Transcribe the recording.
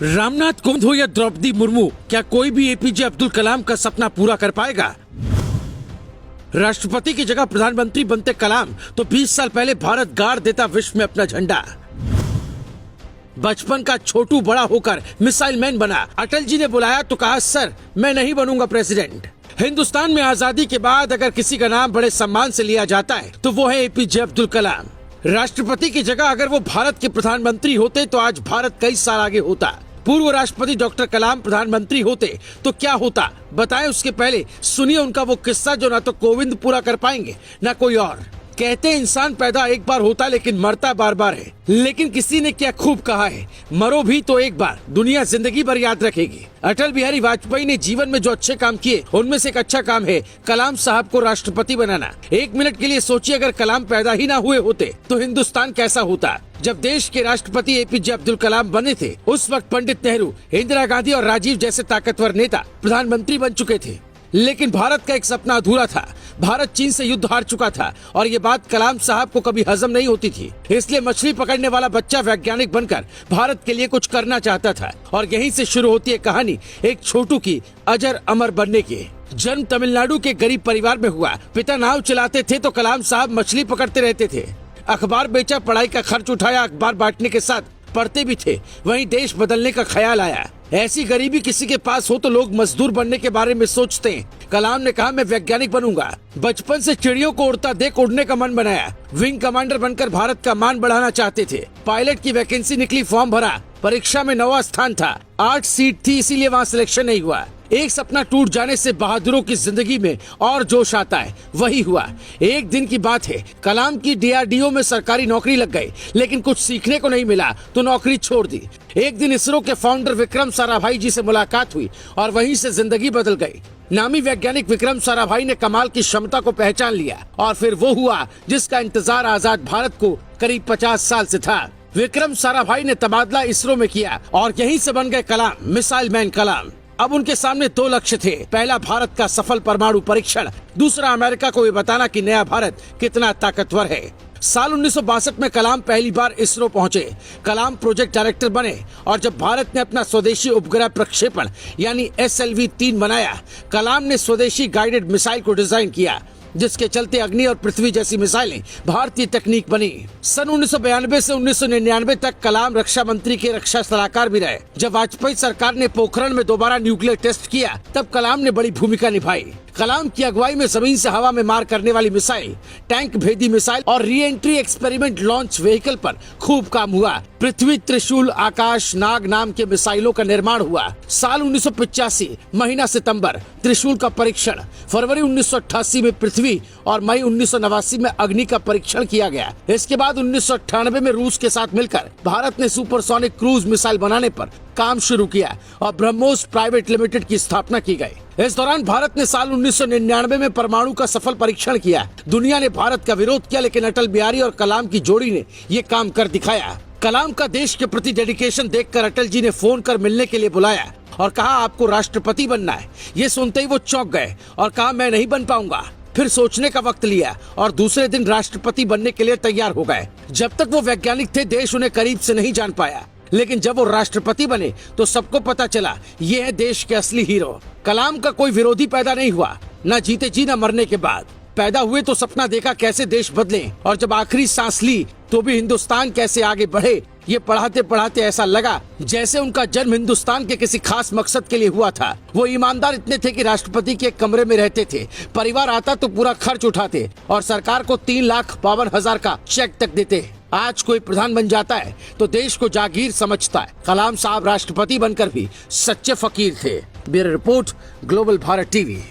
रामनाथ कोविंद हो या द्रौपदी मुर्मू, क्या कोई भी एपीजे अब्दुल कलाम का सपना पूरा कर पाएगा? राष्ट्रपति की जगह प्रधानमंत्री बनते कलाम तो 20 साल पहले भारत गाड़ देता विश्व में अपना झंडा। बचपन का छोटू बड़ा होकर मिसाइल मैन बना। अटल जी ने बुलाया तो कहा, सर मैं नहीं बनूंगा प्रेसिडेंट। हिंदुस्तान में आजादी के बाद अगर किसी का नाम बड़े सम्मान से लिया जाता है तो वो है एपीजे अब्दुल कलाम। राष्ट्रपति की जगह अगर वो भारत के प्रधानमंत्री होते तो आज भारत कई साल आगे होता। पूर्व राष्ट्रपति डॉक्टर कलाम प्रधानमंत्री होते तो क्या होता, बताएं उसके पहले सुनिए उनका वो किस्सा जो ना तो कोविंद पूरा कर पाएंगे ना कोई और। कहते हैं इंसान पैदा एक बार होता लेकिन मरता बार बार है। लेकिन किसी ने क्या खूब कहा है, मरो भी तो एक बार, दुनिया जिंदगी भर याद रखेगी। अटल बिहारी वाजपेयी ने जीवन में जो अच्छे काम किए उनमें से एक अच्छा काम है कलाम साहब को राष्ट्रपति बनाना। एक मिनट के लिए सोचिए, अगर कलाम पैदा ही ना हुए होते तो हिंदुस्तान कैसा होता। जब देश के राष्ट्रपति एपीजे अब्दुल कलाम बने थे उस वक्त पंडित नेहरू, इंदिरा गांधी और राजीव जैसे ताकतवर नेता प्रधानमंत्री बन चुके थे। लेकिन भारत का एक सपना अधूरा था। भारत चीन से युद्ध हार चुका था और ये बात कलाम साहब को कभी हजम नहीं होती थी। इसलिए मछली पकड़ने वाला बच्चा वैज्ञानिक बनकर भारत के लिए कुछ करना चाहता था। और यहीं से शुरू होती है कहानी एक छोटू की अजर अमर बनने की। जन्म तमिलनाडु के गरीब परिवार में हुआ। पिता नाव चलाते थे तो कलाम साहब मछली पकड़ते रहते थे। अखबार बेचा, पढ़ाई का खर्च उठाया, अखबार बांटने के साथ पढ़ते भी थे। वहीं देश बदलने का ख्याल आया। ऐसी गरीबी किसी के पास हो तो लोग मजदूर बनने के बारे में सोचते हैं। कलाम ने कहा, मैं वैज्ञानिक बनूंगा। बचपन से चिड़ियों को उड़ता देख उड़ने का मन बनाया। विंग कमांडर बनकर भारत का मान बढ़ाना चाहते थे। पायलट की वैकेंसी निकली, फॉर्म भरा। परीक्षा में 9वां स्थान था। 8 सीट थी, इसीलिए वहाँ सिलेक्शन नहीं हुआ। एक सपना टूट जाने से बहादुरों की जिंदगी में और जोश आता है, वही हुआ। एक दिन की बात है, कलाम की डीआरडीओ में सरकारी नौकरी लग गई, लेकिन कुछ सीखने को नहीं मिला तो नौकरी छोड़ दी। एक दिन इसरो के फाउंडर विक्रम साराभाई जी से मुलाकात हुई और वहीं से जिंदगी बदल गई। नामी वैज्ञानिक विक्रम साराभाई ने कमाल की क्षमता को पहचान लिया और फिर वो हुआ जिसका इंतजार आजाद भारत को करीब 50 साल से था। विक्रम साराभाई ने तबादला इसरो में किया और यहीं से बन गए कलाम, मिसाइल मैन कलाम। अब उनके सामने 2 लक्ष्य थे। पहला भारत का सफल परमाणु परीक्षण, दूसरा अमेरिका को ये बताना कि नया भारत कितना ताकतवर है। साल 1962 में कलाम पहली बार इसरो पहुंचे। कलाम प्रोजेक्ट डायरेक्टर बने और जब भारत ने अपना स्वदेशी उपग्रह प्रक्षेपण यानी SLV-3 बनाया, कलाम ने स्वदेशी गाइडेड मिसाइल को डिजाइन किया, जिसके चलते अग्नि और पृथ्वी जैसी मिसाइलें भारतीय तकनीक बनी। सन 1992 से 1999 तक कलाम रक्षा मंत्री के रक्षा सलाहकार भी रहे। जब वाजपेयी सरकार ने पोखरण में दोबारा न्यूक्लियर टेस्ट किया तब कलाम ने बड़ी भूमिका निभाई। कलाम की अगुवाई में जमीन से हवा में मार करने वाली मिसाइल, टैंक भेदी मिसाइल और re entry experiment launch vehicle पर खूब काम हुआ। पृथ्वी, त्रिशूल, आकाश, नाग नाम के मिसाइलों का निर्माण हुआ। साल 1985 महीना सितंबर त्रिशूल का परीक्षण, फरवरी 1988 में पृथ्वी और मई 1989 में अग्नि का परीक्षण किया गया। इसके बाद 1998 में रूस के साथ मिलकर भारत ने सुपरसोनिक क्रूज मिसाइल बनाने पर काम शुरू किया और ब्रह्मोस प्राइवेट लिमिटेड की स्थापना की गई। इस दौरान भारत ने साल 1999 में परमाणु का सफल परीक्षण किया। दुनिया ने भारत का विरोध किया, लेकिन अटल बिहारी और कलाम की जोड़ी ने ये काम कर दिखाया। कलाम का देश के प्रति डेडिकेशन देखकर अटल जी ने फोन कर मिलने के लिए बुलाया और कहा, आपको राष्ट्रपति बनना है। ये सुनते ही वो चौंक गए और कहा, मैं नहीं बन पाऊंगा। फिर सोचने का वक्त लिया और दूसरे दिन राष्ट्रपति बनने के लिए तैयार हो गए। जब तक वो वैज्ञानिक थे देश उन्हें करीब से नहीं जान पाया, लेकिन जब वो राष्ट्रपति बने तो सबको पता चला ये है देश के असली हीरो। कलाम का कोई विरोधी पैदा नहीं हुआ, न जीते जी न मरने के बाद। पैदा हुए तो सपना देखा कैसे देश बदले, और जब आखिरी सांस ली तो भी हिंदुस्तान कैसे आगे बढ़े। ये पढ़ाते पढ़ाते ऐसा लगा जैसे उनका जन्म हिंदुस्तान के किसी खास मकसद के लिए हुआ था। वो ईमानदार इतने थे कि राष्ट्रपति के कमरे में रहते थे, परिवार आता तो पूरा खर्च उठाते और सरकार को 3,52,000 का चेक तक देते। आज कोई प्रधान बन जाता है तो देश को जागीर समझता है। कलाम साहब राष्ट्रपति बनकर भी सच्चे फकीर थे। Bureau report, global Bharat TV.